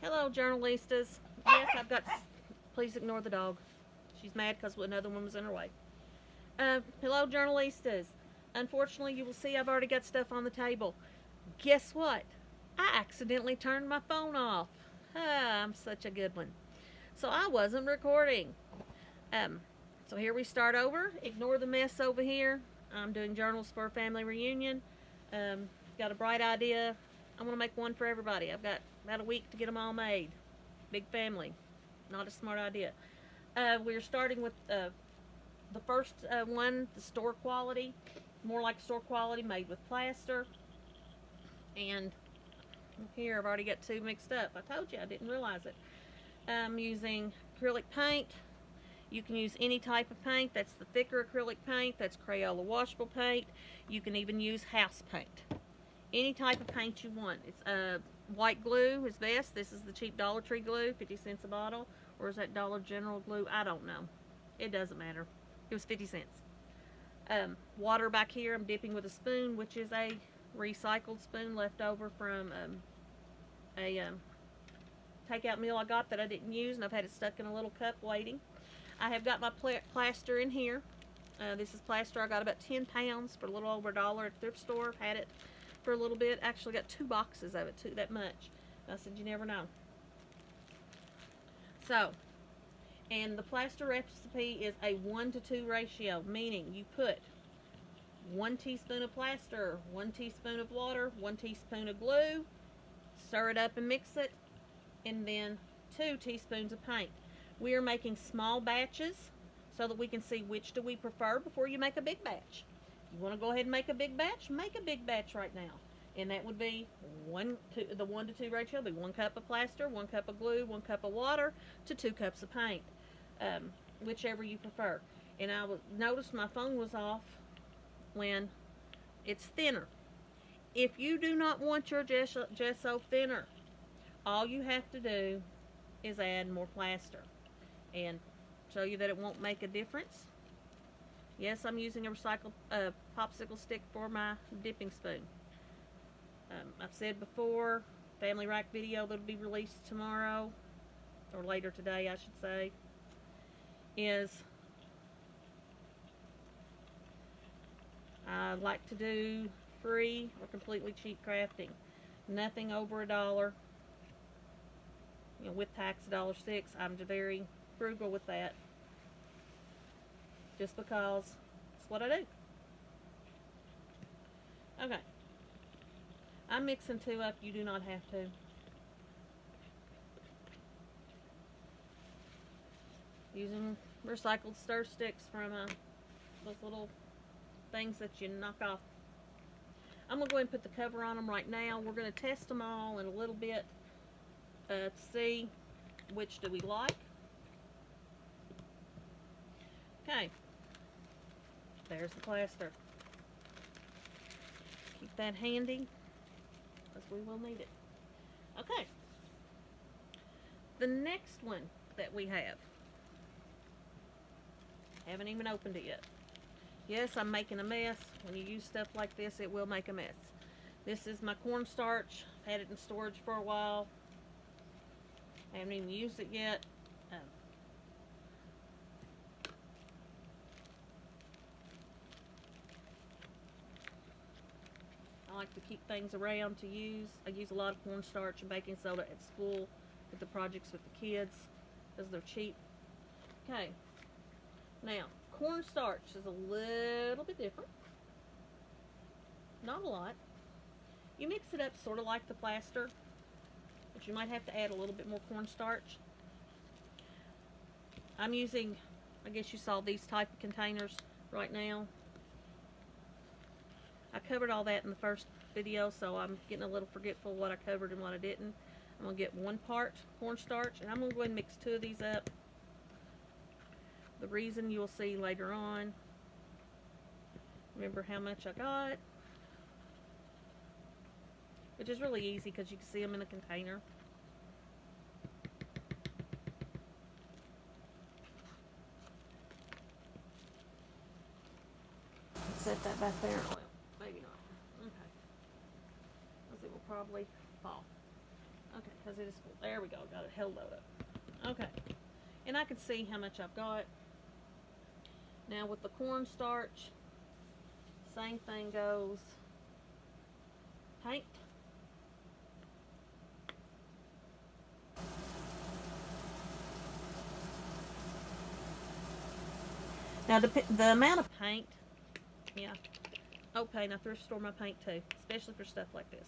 Hello, journalistas. Yes, I've got. Please ignore the dog. She's mad because another one was in her way. Hello, journalistas. Unfortunately, you will see I've already got stuff on the table. Guess what? I accidentally turned my phone off. I'm such a good one. So I wasn't recording. Um, so here we start over. Ignore the mess over here. I'm doing journals for a family reunion. Got a bright idea. I'm going to make one for everybody. I've got about a week to get them all made. Big family. Not a smart idea. We're starting with the first one, the store quality. More like store quality, made with plaster. And here, I've already got two mixed up. I told you, I didn't realize it. I'm using acrylic paint. You can use any type of paint. That's the thicker acrylic paint. That's Crayola washable paint. You can even use house paint. Any type of paint you want. It's white glue is best. This is the cheap Dollar Tree glue, 50 cents a bottle. Or is that Dollar General glue? I don't know. It doesn't matter. It was 50 cents. Water back here, I'm dipping with a spoon, which is a recycled spoon left over from a takeout meal I got that I didn't use, and I've had it stuck in a little cup waiting. I have got my plaster in here. This is plaster. I got about 10 pounds for a little over $1 at the thrift store. Had it for a little bit. Actually got 2 boxes of it, that much. I said, you never know. So, and the plaster recipe is a 1-to-2 ratio, meaning you put 1 teaspoon of plaster, 1 teaspoon of water, 1 teaspoon of glue, stir it up and mix it, and then 2 teaspoons of paint. We are making small batches so that we can see which do we prefer before you make a big batch. If you want to go ahead and make a big batch right now. And that would be the 1-to-2 ratio would be 1 cup of plaster, 1 cup of glue, 1 cup of water to 2 cups of paint. Whichever you prefer. And I noticed my phone was off when it's thinner. If you do not want your gesso thinner, all you have to do is add more plaster and show you that it won't make a difference. Yes, I'm using a recycled popsicle stick for my dipping spoon. I've said before, family rack video that'll be released tomorrow, or later today I should say, is I like to do free or completely cheap crafting. Nothing over $1. You know, with tax $1.06. I'm very frugal with that. Just because it's what I do. Okay. I'm mixing 2 up. You do not have to. Using recycled stir sticks from those little things that you knock off. I'm going to go ahead and put the cover on them right now. We're going to test them all in a little bit to see which do we like. Okay. There's the plaster. Keep that handy because we will need it. Okay. The next one that we have. Haven't even opened it yet. Yes, I'm making a mess. When you use stuff like this, it will make a mess. This is my cornstarch. I've had it in storage for a while. I haven't even used it yet. I like to keep things around to use. I use a lot of cornstarch and baking soda at school with the projects with the kids because they're cheap. Okay. Now, cornstarch is a little bit different. Not a lot. You mix it up sort of like the plaster, but you might have to add a little bit more cornstarch. I'm using, I guess you saw these type of containers right now. I covered all that in the first video, so I'm getting a little forgetful what I covered and what I didn't. I'm going to get 1 part cornstarch, and I'm going to go ahead and mix 2 of these up. The reason you'll see later on. Remember how much I got. Which is really easy because you can see them in the container. Set that back there. Well, maybe not. Okay. Because it will probably fall. Okay, because it is full. There we go. Got it held up. Okay. And I can see how much I've got. Now with the cornstarch, same thing goes. Paint. Now the amount of paint, yeah. Oh, paint. I thrift store my paint too, especially for stuff like this.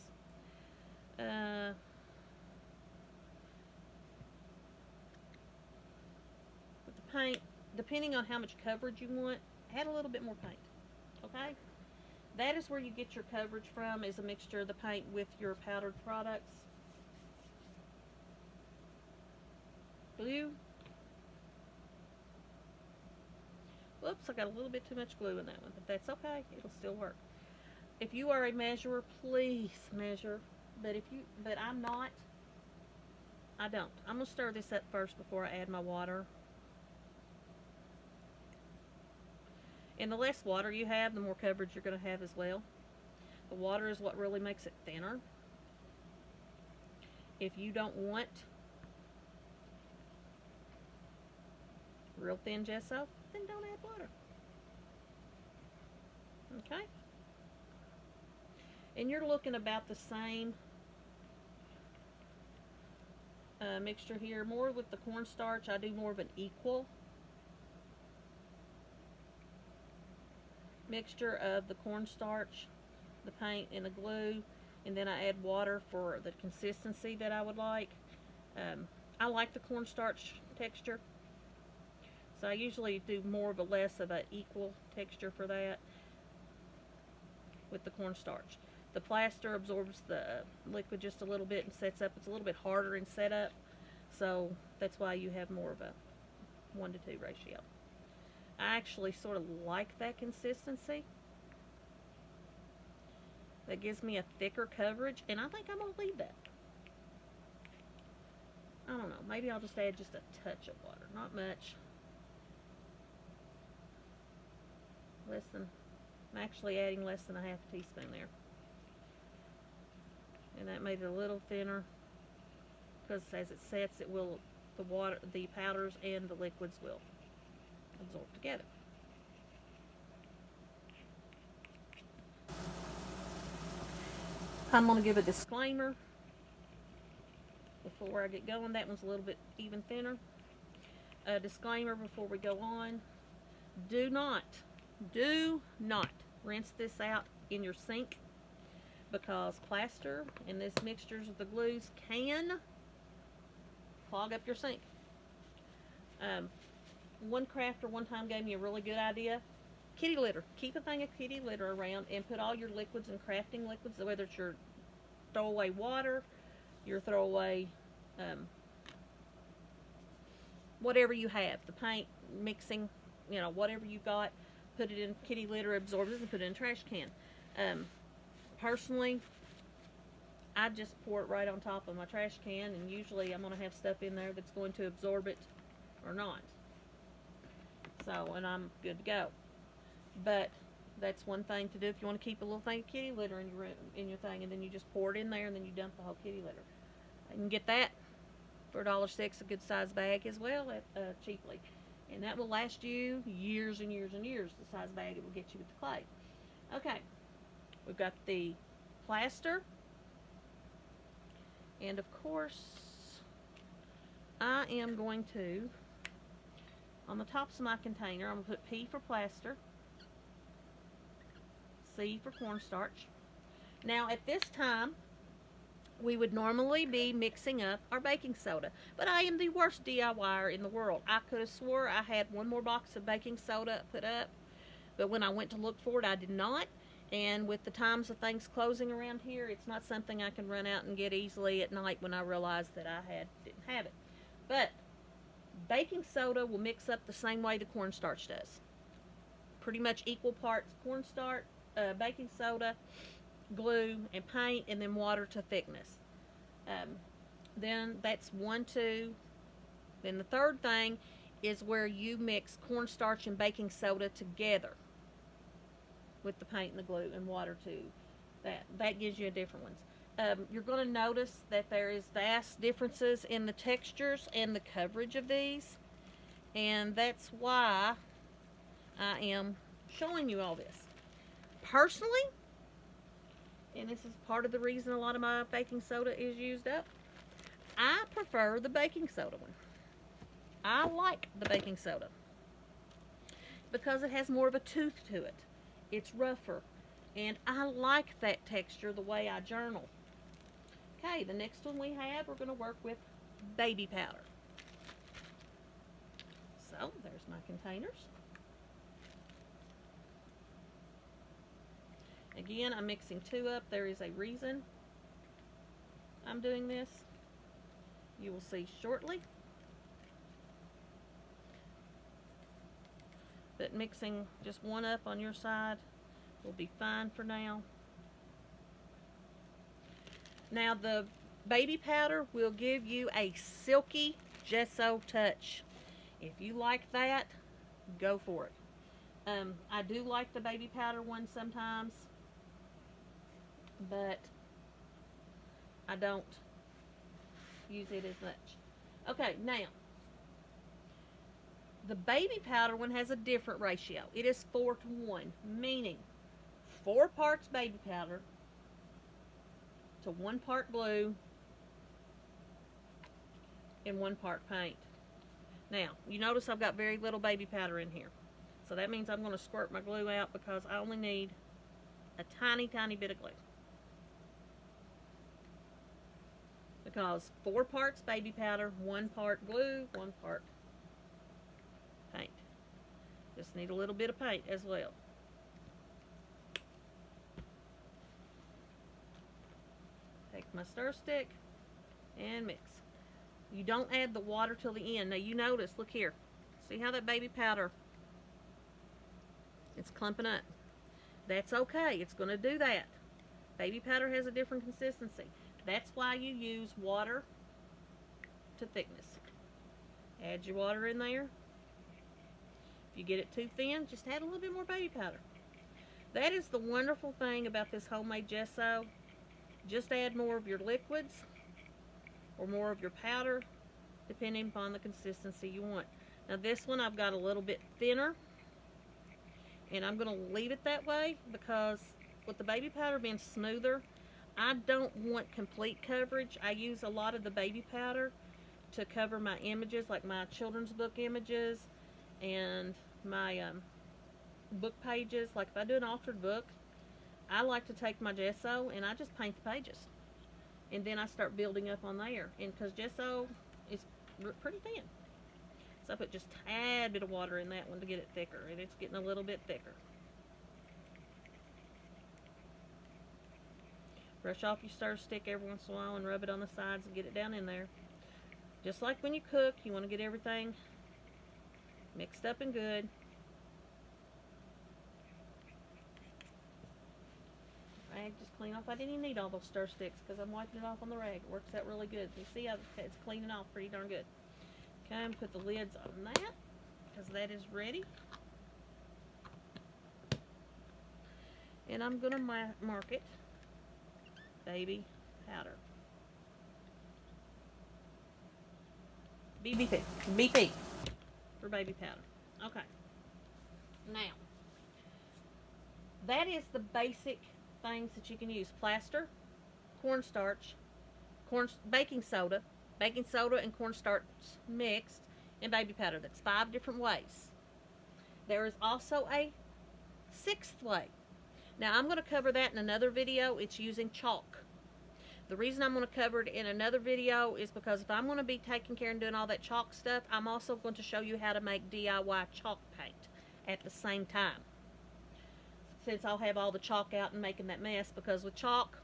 With the paint, depending on how much coverage you want, add a little bit more paint. Okay? That is where you get your coverage from, is a mixture of the paint with your powdered products. Glue. Whoops, I got a little bit too much glue in that one, but that's okay. It'll still work. If you are a measurer, please measure. But I'm not. I don't. I'm going to stir this up first before I add my water. And the less water you have, the more coverage you're going to have as well. The water is what really makes it thinner. If you don't want real thin gesso, then don't add water. Okay? And you're looking about the same mixture here. More with the cornstarch, I do more of an equal mixture of the cornstarch, the paint, and the glue, and then I add water for the consistency that I would like. I like the cornstarch texture, so I usually do more of a less of an equal texture for that with the cornstarch. The plaster absorbs the liquid just a little bit and sets up. It's a little bit harder in setup, so that's why you have more of a 1 to 2 ratio. I actually sort of like that consistency. That gives me a thicker coverage, and I think I'm going to leave that. I don't know. Maybe I'll just add just a touch of water. Not much. I'm actually adding less than a half a teaspoon there. And that made it a little thinner, because as it sets, it will, the powders and the liquids will absorb together. I'm going to give a disclaimer before I get going. That one's a little bit even thinner. A disclaimer before we go on. Do not rinse this out in your sink, because plaster and this mixtures of the glues can clog up your sink. One crafter one time gave me a really good idea. Kitty litter. Keep a thing of kitty litter around and put all your liquids and crafting liquids, whether it's your throwaway water, your throwaway whatever you have, the paint, mixing, you know, whatever you got, put it in kitty litter, absorb it, and put it in a trash can. Personally, I just pour it right on top of my trash can, and usually I'm going to have stuff in there that's going to absorb it or not. So, and I'm good to go. But that's one thing to do if you want to keep a little thing of kitty litter in your room, in your thing, and then you just pour it in there, and then you dump the whole kitty litter. You can get that for $1.06, a good size bag as well, cheaply, and that will last you years and years and years. The size bag it will get you with the clay. Okay, we've got the plaster, and of course, I am going to, on the tops of my container, I'm going to put P for plaster, C for cornstarch. Now at this time, we would normally be mixing up our baking soda, but I am the worst DIYer in the world. I could have swore I had one more box of baking soda put up, but when I went to look for it, I did not. And with the times of things closing around here, it's not something I can run out and get easily at night when I realized that I didn't have it. But baking soda will mix up the same way the cornstarch does. Pretty much equal parts cornstarch, baking soda, glue, and paint, and then water to thickness. Then that's 1, 2. Then the third thing is where you mix cornstarch and baking soda together with the paint and the glue and water too. That gives you a different ones. You're going to notice that there is vast differences in the textures and the coverage of these, and that's why I am showing you all this. Personally, and this is part of the reason a lot of my baking soda is used up, I prefer the baking soda one. I like the baking soda because it has more of a tooth to it. It's rougher, and I like that texture the way I journal. Okay, the next one we have, we're going to work with baby powder. So, there's my containers. Again, I'm mixing 2 up. There is a reason I'm doing this. You will see shortly. But mixing just 1 up on your side will be fine for now. Now the baby powder will give you a silky gesso touch. If you like that, go for it. I do like the baby powder one sometimes, but I don't use it as much. Okay, now the baby powder one has a different ratio. It is 4:1, meaning 4 parts baby powder to 1 part glue and 1 part paint. Now, you notice I've got very little baby powder in here. So that means I'm going to squirt my glue out because I only need a tiny, tiny bit of glue. Because 4 parts baby powder, 1 part glue, 1 part paint. Just need a little bit of paint as well. Take my stir stick and mix. You don't add the water till the end. Now you notice, look here. See how that baby powder, it's clumping up. That's okay. It's going to do that. Baby powder has a different consistency. That's why you use water to thickness. Add your water in there. If you get it too thin, just add a little bit more baby powder. That is the wonderful thing about this homemade gesso. Just add more of your liquids or more of your powder, depending upon the consistency you want. Now this one I've got a little bit thinner, and I'm going to leave it that way because with the baby powder being smoother, I don't want complete coverage. I use a lot of the baby powder to cover my images, like my children's book images and my book pages. Like if I do an altered book, I like to take my gesso and I just paint the pages. And then I start building up on there. And because gesso is pretty thin. So I put just a tad bit of water in that one to get it thicker. And it's getting a little bit thicker. Brush off your stir stick every once in a while and rub it on the sides and get it down in there. Just like when you cook, you want to get everything mixed up and good. Rag just clean off. I didn't even need all those stir sticks because I'm wiping it off on the rag. It works out really good. You see how it's cleaning off pretty darn good. Okay, I'm put the lids on that because that is ready. And I'm going to mark it baby powder. BP for baby powder. Okay. Now, that is the basic things that you can use: plaster, cornstarch, baking soda and cornstarch mixed, and baby powder. That's 5 different ways. There is also a 6th way. Now I'm going to cover that in another video. It's using chalk. The reason I'm going to cover it in another video is because if I'm going to be taking care and doing all that chalk stuff, I'm also going to show you how to make DIY chalk paint at the same time. Since I'll have all the chalk out and making that mess, because with chalk,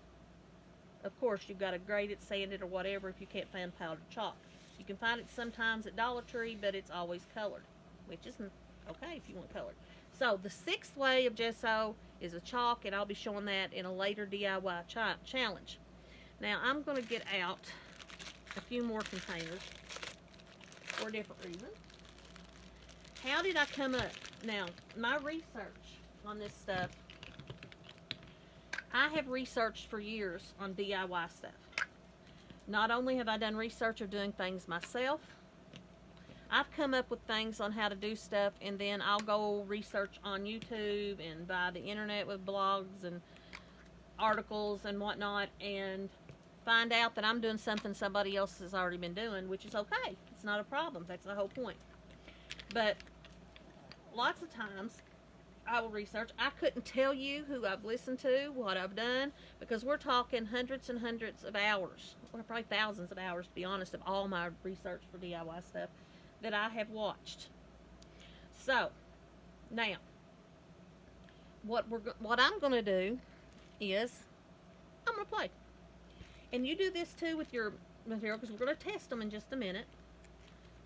of course, you've got to grate it, sand it, or whatever if you can't find powdered chalk. You can find it sometimes at Dollar Tree, but it's always colored, which isn't okay if you want colored. So the 6th way of gesso is a chalk, and I'll be showing that in a later DIY challenge. Now I'm going to get out a few more containers for a different reason. How did I come up? Now, my research on this stuff I have researched for years on DIY stuff. Not only have I done research of doing things myself, I've come up with things on how to do stuff, and then I'll go research on YouTube and by the internet with blogs and articles and whatnot, and find out that I'm doing something somebody else has already been doing, which is okay. It's not a problem. That's the whole point. But lots of times I will research. I couldn't tell you who I've listened to, what I've done, because we're talking hundreds and hundreds of hours, or probably thousands of hours, to be honest, of all my research for DIY stuff that I have watched. So, now, what I'm going to do is I'm going to play. And you do this too with your material, because we're going to test them in just a minute.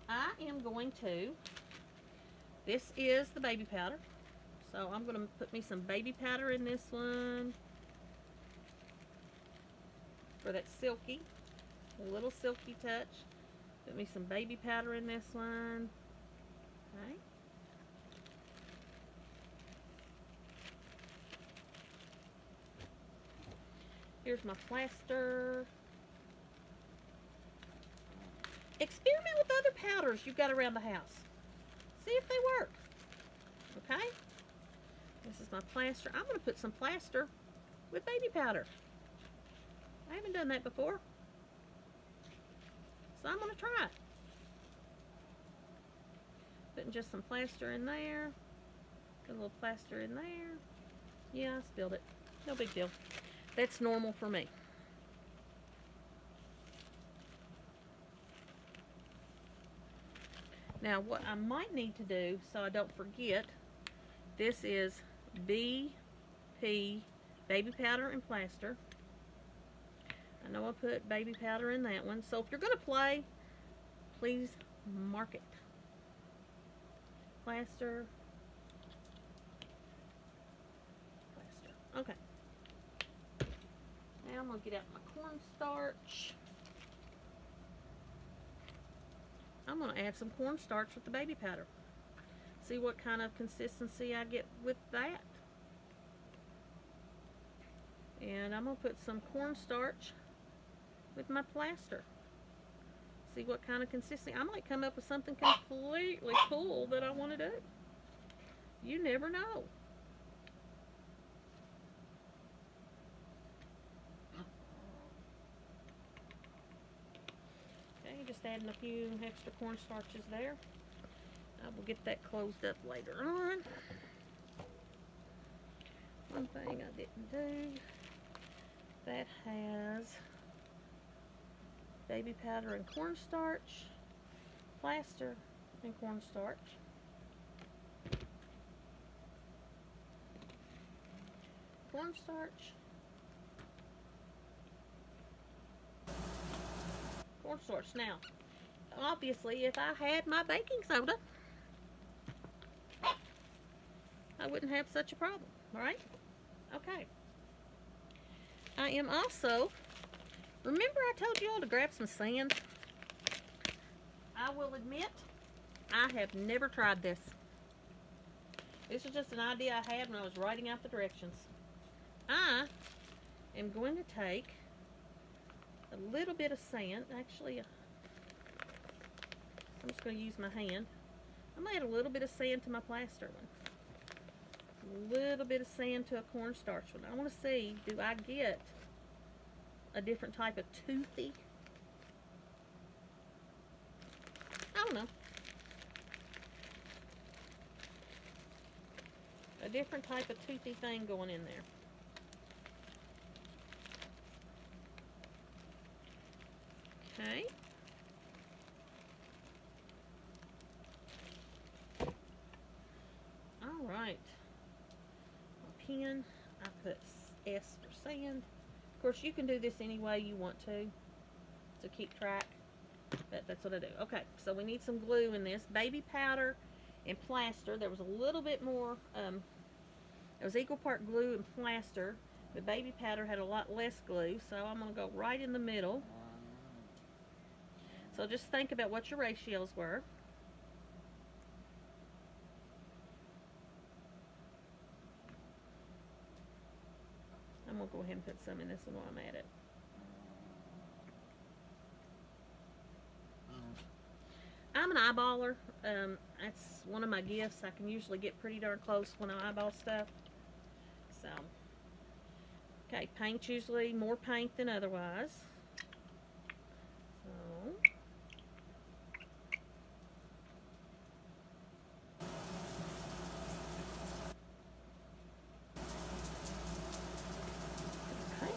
I am going to, this is the baby powder. So I'm going to put me some baby powder in this one for that silky, a little silky touch. Put me some baby powder in this one. Okay. Here's my plaster. Experiment with other powders you've got around the house. See if they work. Okay? This is my plaster. I'm going to put some plaster with baby powder. I haven't done that before. So I'm going to try it. Putting just some plaster in there. Put a little plaster in there. Yeah, I spilled it. No big deal. That's normal for me. Now, what I might need to do, so I don't forget, this is BP baby powder and plaster. I know I put baby powder in that one. So if you're going to play, please mark it. Plaster. Plaster. Okay. Now I'm going to get out my cornstarch. I'm going to add some cornstarch with the baby powder. See what kind of consistency I get with that. And I'm going to put some cornstarch with my plaster. See what kind of consistency. I might come up with something completely cool that I want to do. You never know. Okay, just adding a few extra cornstarches there. I will get that closed up later on. One thing I didn't do, that has baby powder and cornstarch, plaster and cornstarch. Cornstarch. Cornstarch. Now, obviously, if I had my baking soda, I wouldn't have such a problem, right? Okay. I am also, remember I told you all to grab some sand? I will admit, I have never tried this. This is just an idea I had when I was writing out the directions. I am going to take a little bit of sand. Actually, I'm just going to use my hand. I'm going to add a little bit of sand to my plaster one. A little bit of sand to a cornstarch one. I want to see, do I get a different type of toothy? I don't know. A different type of toothy thing going in there. Okay. All right. My pen, I put S for sand. Of course, you can do this any way you want to keep track, but that's what I do. Okay, so we need some glue in this. Baby powder and plaster. There was a little bit more, it was equal part glue and plaster. The baby powder had a lot less glue, so I'm going to go right in the middle. So just think about what your ratios were. I'm gonna go ahead and put some in this one while I'm at it. I'm an eyeballer. That's one of my gifts. I can usually get pretty darn close when I eyeball stuff. So, okay, paint's usually more paint than otherwise. So, okay.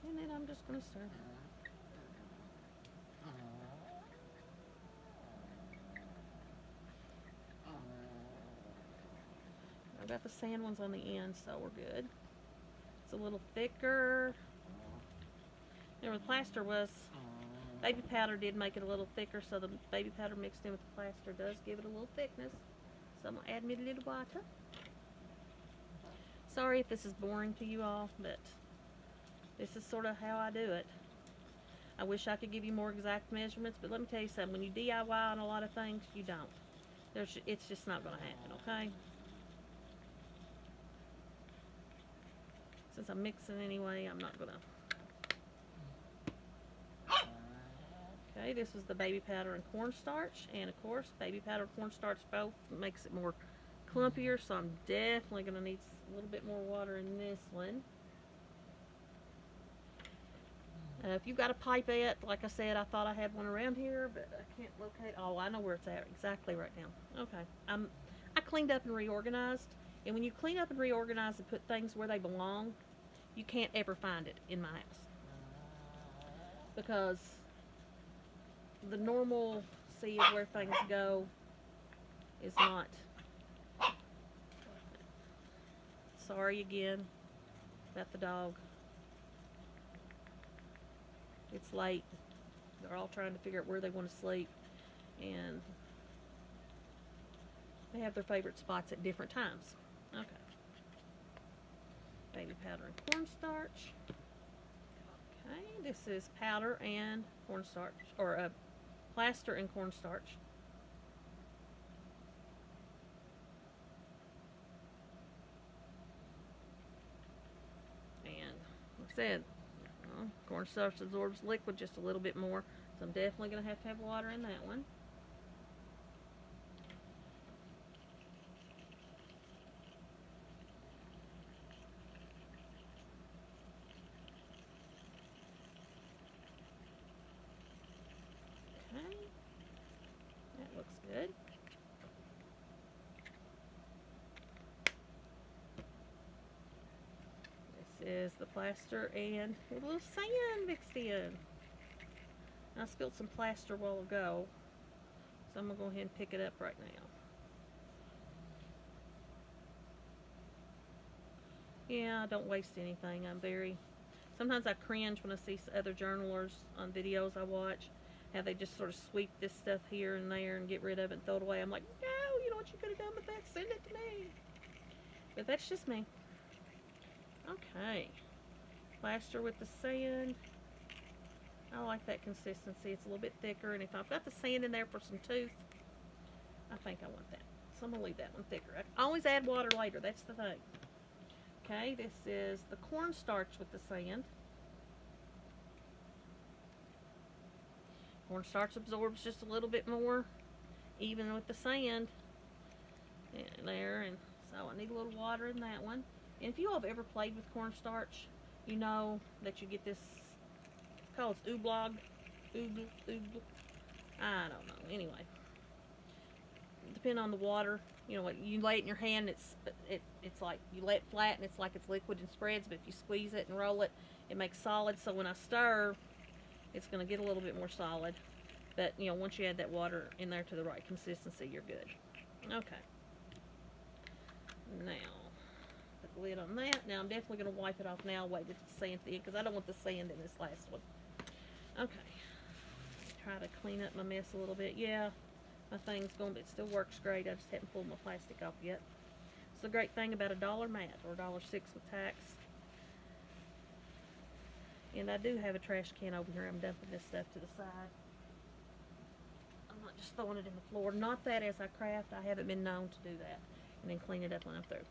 And then I'm just gonna stir. I've got the sand ones on the end, so we're good. It's a little thicker. There, the plaster was, baby powder did make it a little thicker, so the baby powder mixed in with the plaster does give it a little thickness. So I'm going to add me a little water. Sorry if this is boring to you all, but this is sort of how I do it. I wish I could give you more exact measurements, but let me tell you something. When you DIY on a lot of things, you don't. It's just not going to happen, okay? Since I'm mixing anyway, I'm not gonna. Okay, this is the baby powder and cornstarch, and of course, baby powder and cornstarch both makes it more clumpier, so I'm definitely gonna need a little bit more water in this one. If you've got a pipette, like I said, I thought I had one around here, but I can't locate. Oh, I know where it's at exactly right now. Okay, I cleaned up and reorganized. And when you clean up and reorganize and put things where they belong, you can't ever find it in my house. Because the normal sea of where things go is not. Sorry again about the dog. It's late. They're all trying to figure out where they want to sleep. And they have their favorite spots at different times. Okay. Baby powder and cornstarch. Okay, this is powder and cornstarch, or plaster and cornstarch. And like I said, cornstarch absorbs liquid just a little bit more, so I'm definitely going to have water in that one. That looks good. This is the plaster and a little sand mixed in. I spilled some plaster a while ago, so I'm going to go ahead and pick it up right now. Yeah, I don't waste anything. Sometimes I cringe when I see other journalers on videos I watch, how they just sort of sweep this stuff here and there and get rid of it and throw it away. I'm like, no, you know what you could have done with that? Send it to me. But that's just me. Okay. Plaster with the sand. I like that consistency. It's a little bit thicker, and if I've got the sand in there for some tooth, I think I want that. So I'm going to leave that one thicker. I always add water later. That's the thing. Okay, this is the cornstarch with the sand. Cornstarch absorbs just a little bit more, even with the sand in there, and so I need a little water in that one. And if you all have ever played with cornstarch, you know that you get this, it's called oobleck. I don't know. Anyway, depending on the water, you know what, you lay it in your hand, it's like you lay it flat and it's like it's liquid and spreads, but if you squeeze it and roll it, it makes solid. So when I stir, it's going to get a little bit more solid. But you know, once you add that water in there to the right consistency, you're good. Okay. Now, put the lid on that. Now I'm definitely going to wipe it off now. Wait till the sand in, because I don't want the sand in this last one. Okay. Try to clean up my mess a little bit. Yeah, my thing's going, but it still works great. I just haven't pulled my plastic off yet. It's the great thing about $1 mat, or $1.06 with tax. And I do have a trash can over here. I'm dumping this stuff to the side. I'm not just throwing it in the floor. Not that as I craft, I haven't been known to do that. And then clean it up when I'm through.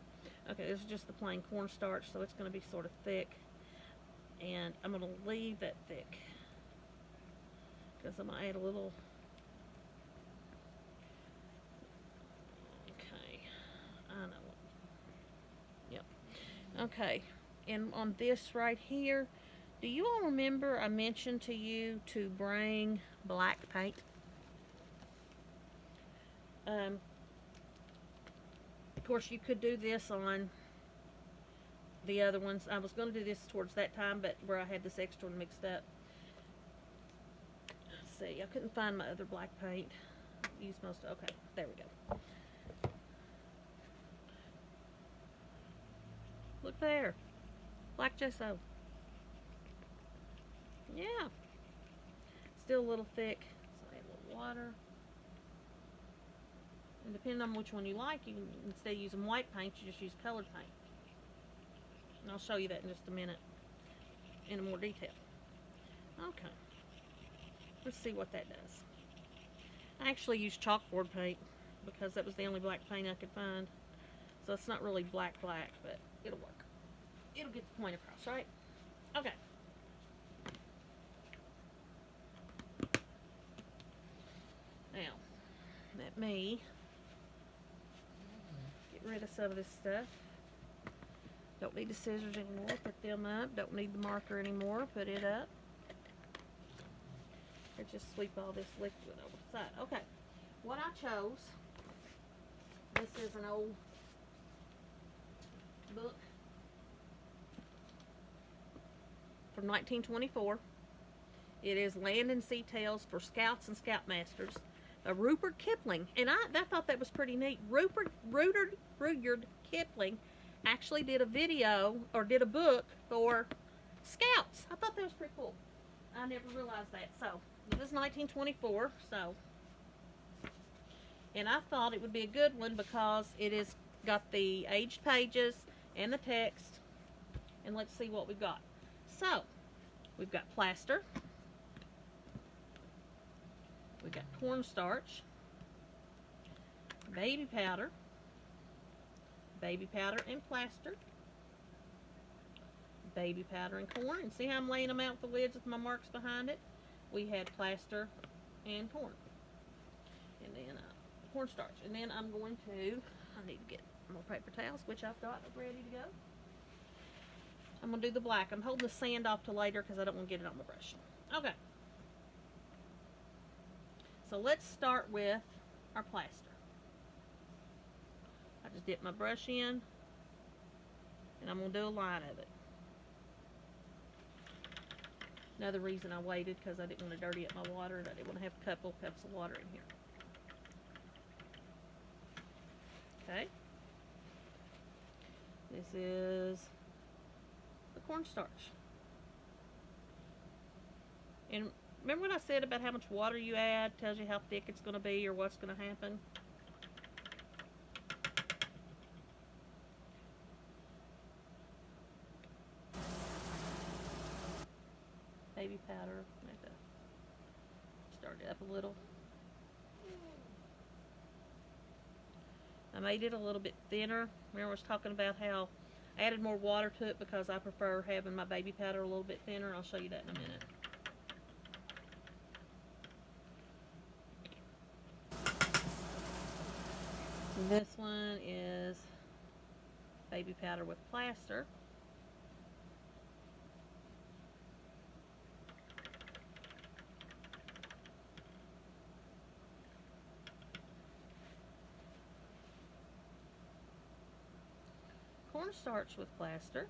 Okay, this is just the plain cornstarch, so it's going to be sort of thick. And I'm going to leave that thick because I'm going to add a little. Okay, I know. Yep. Okay, and on this right here, do you all remember I mentioned to you to bring black paint? Of course, you could do this on the other ones. I was going to do this towards that time, but where I had this extra one mixed up. Let's see, I couldn't find my other black paint. Use most. Okay, there we go. Look there, black gesso. Yeah, still a little thick. So add a little water. And depending on which one you like, you can, instead of using white paint, you just use colored paint. And I'll show you that in just a minute in more detail. Okay. Let's see what that does. I actually used chalkboard paint because that was the only black paint I could find. So it's not really black, but it'll work. It'll get the point across, right? Okay. Now, let me get rid of some of this stuff. Don't need the scissors anymore. Put them up. Don't need the marker anymore. Put it up. Or just sweep all this liquid over the side. Okay. What I chose, this is an old book from 1924. It is Land and Sea Tales for Scouts and Scoutmasters. Rupert Kipling. And I thought that was pretty neat. Rudyard Kipling actually did a video, or did a book for Scouts. I thought that was pretty cool. I never realized that. So, this is 1924, so. And I thought it would be a good one because it has got the aged pages and the text. And let's see what we've got. So, we've got plaster. We've got cornstarch. Baby powder and plaster, baby powder and corn. And see how I'm laying them out with the lids with my marks behind it? We had plaster and corn. And then cornstarch. And then I'm going to, I need to get more paper towels, which I've got ready to go. I'm going to do the black. I'm holding the sand off till later because I don't want to get it on my brush. Okay. So let's start with our plaster. I just dip my brush in, and I'm going to do a line of it. Another reason I waited, because I didn't want to dirty up my water, and I didn't want to have a couple cups of water in here. Okay. This is the cornstarch. And remember what I said about how much water you add tells you how thick it's going to be or what's going to happen? Baby powder. I have to start it up a little. I made it a little bit thinner. Remember I was talking about how I added more water to it because I prefer having my baby powder a little bit thinner. I'll show you that in a minute. This one is baby powder with plaster. Cornstarch with plaster.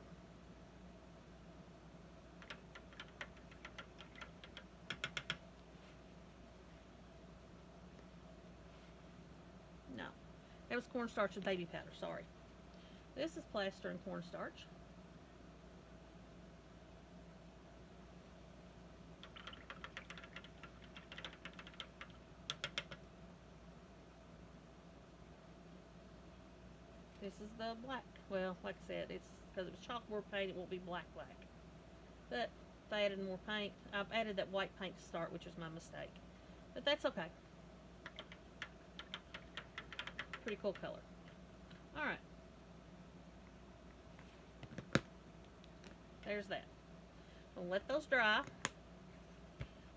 No, that was cornstarch with baby powder, sorry. This is plaster and cornstarch. This is the black. Well, like I said, it's because it was chalkboard paint, it won't be black. But if I added more paint, I've added that white paint to start, which was my mistake. But that's okay. Pretty cool color. Alright. There's that. I'll let those dry.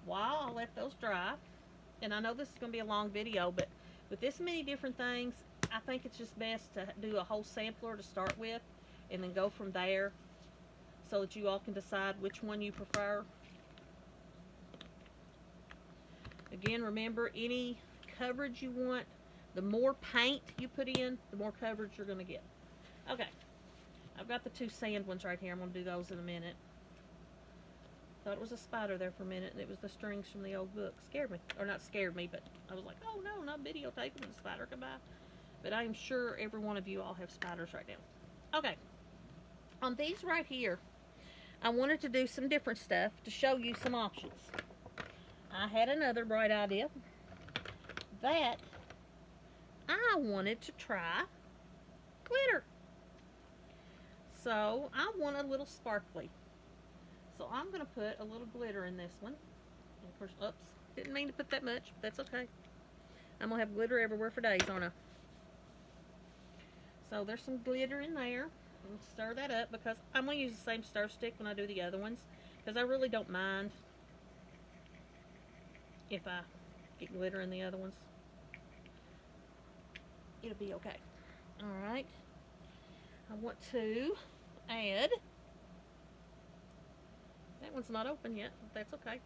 While I let those dry, and I know this is going to be a long video, but with this many different things, I think it's just best to do a whole sampler to start with, and then go from there, so that you all can decide which one you prefer. Again, remember, any coverage you want, the more paint you put in, the more coverage you're going to get. Okay, I've got the two sand ones right here. I'm going to do those in a minute. Thought it was a spider there for a minute, and it was the strings from the old book. Scared me. Or not scared me, but I was like, oh no, not videotaping when the spider come by. But I am sure every one of you all have spiders right now. Okay. On these right here, I wanted to do some different stuff to show you some options. I had another bright idea that I wanted to try glitter. So I want a little sparkly. So I'm going to put a little glitter in this one. And of course, oops, didn't mean to put that much, but that's okay. I'm going to have glitter everywhere for days, aren't I? So there's some glitter in there. And stir that up, because I'm going to use the same stir stick when I do the other ones, because I really don't mind if I get glitter in the other ones. It'll be okay. Alright. I want to add... That one's not open yet, but that's okay.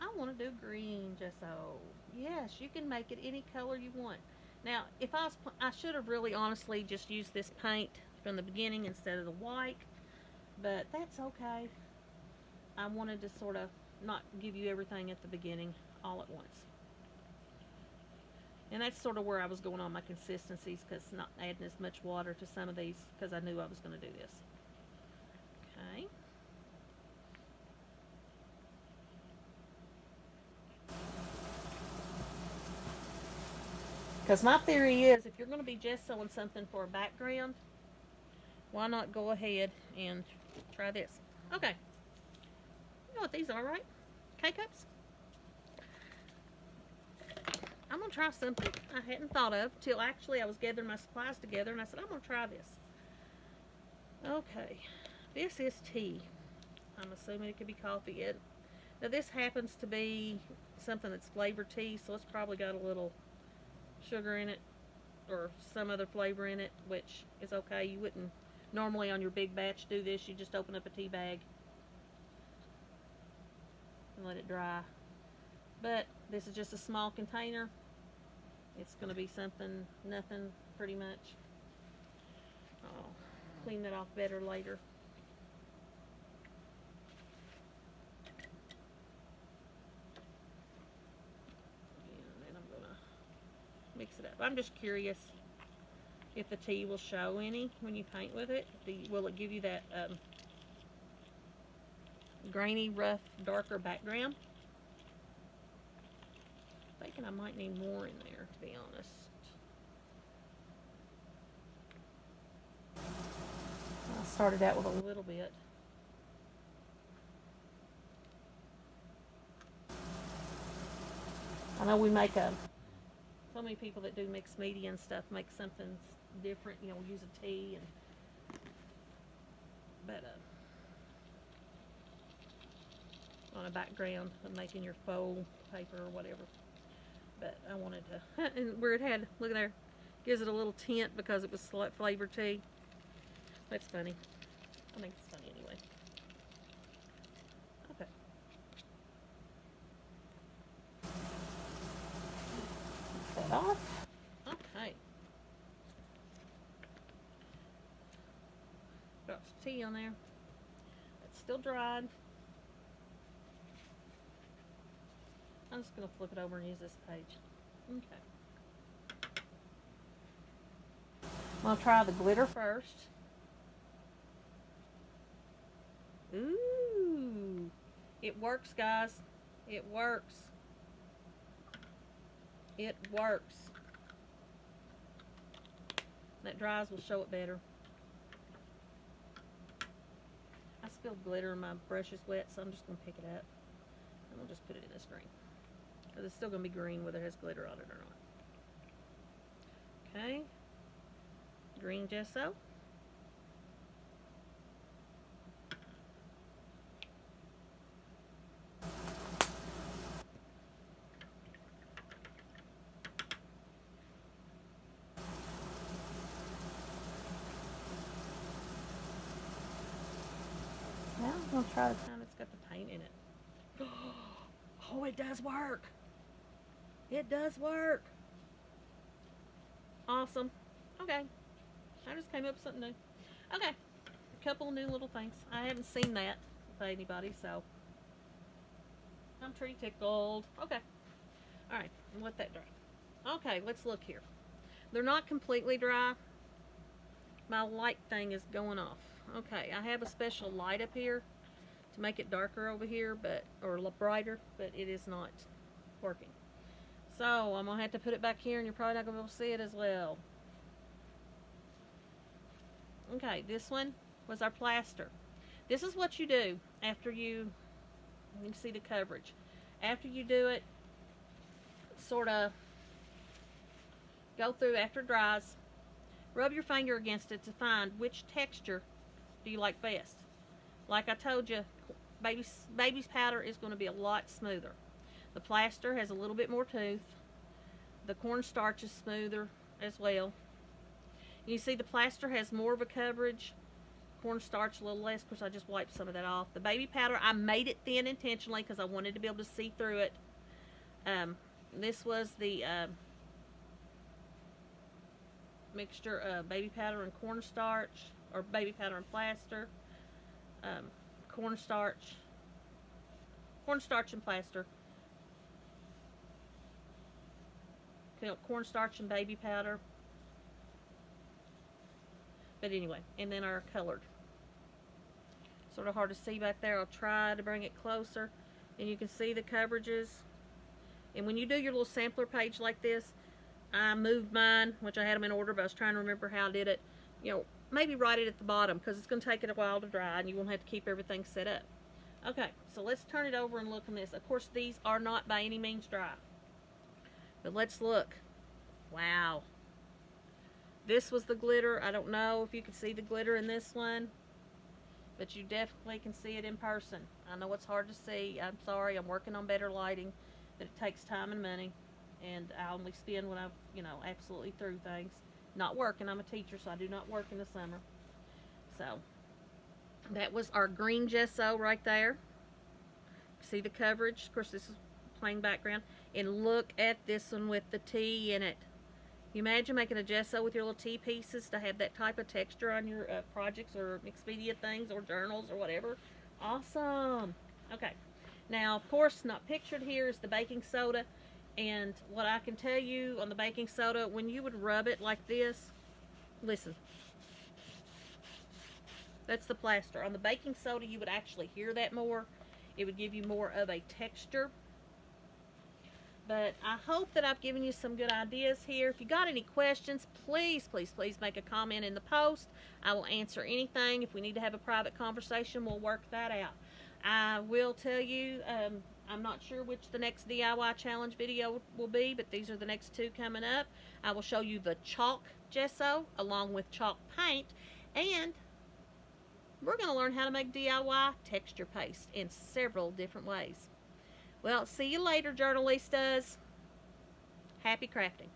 I want to do green gesso. Yes, you can make it any color you want. Now, if I should have really honestly just used this paint from the beginning instead of the white, but that's okay. I wanted to sort of not give you everything at the beginning all at once. And that's sort of where I was going on my consistencies, because not adding as much water to some of these, because I knew I was going to do this. Okay. Because my theory is, if you're going to be gessoing something for a background, why not go ahead and try this? Okay. You know what these are, right? K-cups. I'm going to try something I hadn't thought of till actually I was gathering my supplies together, and I said, I'm going to try this. Okay. This is tea. I'm assuming it could be coffee. Now this happens to be something that's flavored tea, so it's probably got a little sugar in it or some other flavor in it, which is okay. You wouldn't normally on your big batch do this. You just open up a tea bag and let it dry. But this is just a small container. It's going to be something, nothing pretty much. I'll clean that off better later. Mix it up. I'm just curious if the tea will show any when you paint with it. Will it give you that grainy, rough, darker background? I'm thinking I might need more in there, to be honest. I started out with a little bit. I know we make so many people that do mixed media and stuff make something different, you know, use a tea, but on a background of making your faux paper or whatever. But I wanted to, and where it had, look at there, gives it a little tint because it was flavored tea. That's funny. I think it's funny anyway. Okay. That off. Okay. Got some tea on there. It's still dried. I'm just going to flip it over and use this page. Okay. I'm going to try the glitter first. Ooh. It works, guys. It works. It works. When that dries, will show it better. I spilled glitter and my brush is wet, so I'm just going to pick it up. And we'll just put it in this green. Because it's still going to be green whether it has glitter on it or not. Okay. Green gesso. I'll try to. It's got the paint in it. Oh, it does work. It does work. Awesome. Okay. I just came up with something new. Okay. A couple new little things. I haven't seen that by anybody, so I'm pretty tickled. Okay. Alright, let that dry. Okay, let's look here. They're not completely dry. My light thing is going off. Okay, I have a special light up here to make it darker over here, or brighter, but it is not working. So I'm gonna have to put it back here, and you're probably not gonna be able to see it as well. Okay, this one was our plaster. This is what you do after you can see the coverage. After you do it, sort of go through after it dries, rub your finger against it to find which texture do you like best. Like I told you, baby's powder is going to be a lot smoother. The plaster has a little bit more tooth. The cornstarch is smoother as well. You see the plaster has more of a coverage. Cornstarch a little less, because I just wiped some of that off. The baby powder, I made it thin intentionally because I wanted to be able to see through it. This was the mixture of baby powder and cornstarch, or baby powder and plaster. Cornstarch and plaster. Cornstarch and baby powder. But anyway, and then our colored. Sort of hard to see back there. I'll try to bring it closer, and you can see the coverages. And when you do your little sampler page like this, I moved mine, which I had them in order, but I was trying to remember how I did it. You know, maybe write it at the bottom, because it's going to take it a while to dry, and you won't have to keep everything set up. Okay, so let's turn it over and look on this. Of course, these are not by any means dry. But let's look. Wow. This was the glitter. I don't know if you can see the glitter in this one, but you definitely can see it in person. I know it's hard to see. I'm sorry. I'm working on better lighting, but it takes time and money, and I only spend when I've, absolutely through things. Not working. I'm a teacher, so I do not work in the summer. So that was our green gesso right there. See the coverage? Of course, this is plain background. And look at this one with the tea in it. You imagine making a gesso with your little tea pieces to have that type of texture on your projects or Expedia things or journals or whatever. Awesome. Okay. Now, of course, not pictured here is the baking soda. And what I can tell you on the baking soda, when you would rub it like this, listen. That's the plaster. On the baking soda, you would actually hear that more. It would give you more of a texture. But I hope that I've given you some good ideas here. If you got any questions, please, please, please make a comment in the post. I will answer anything. If we need to have a private conversation, we'll work that out. I will tell you, I'm not sure which the next DIY challenge video will be, but these are the next two coming up. I will show you the chalk gesso along with chalk paint, and we're going to learn how to make DIY texture paste in several different ways. Well, see you later, journalistas. Happy crafting.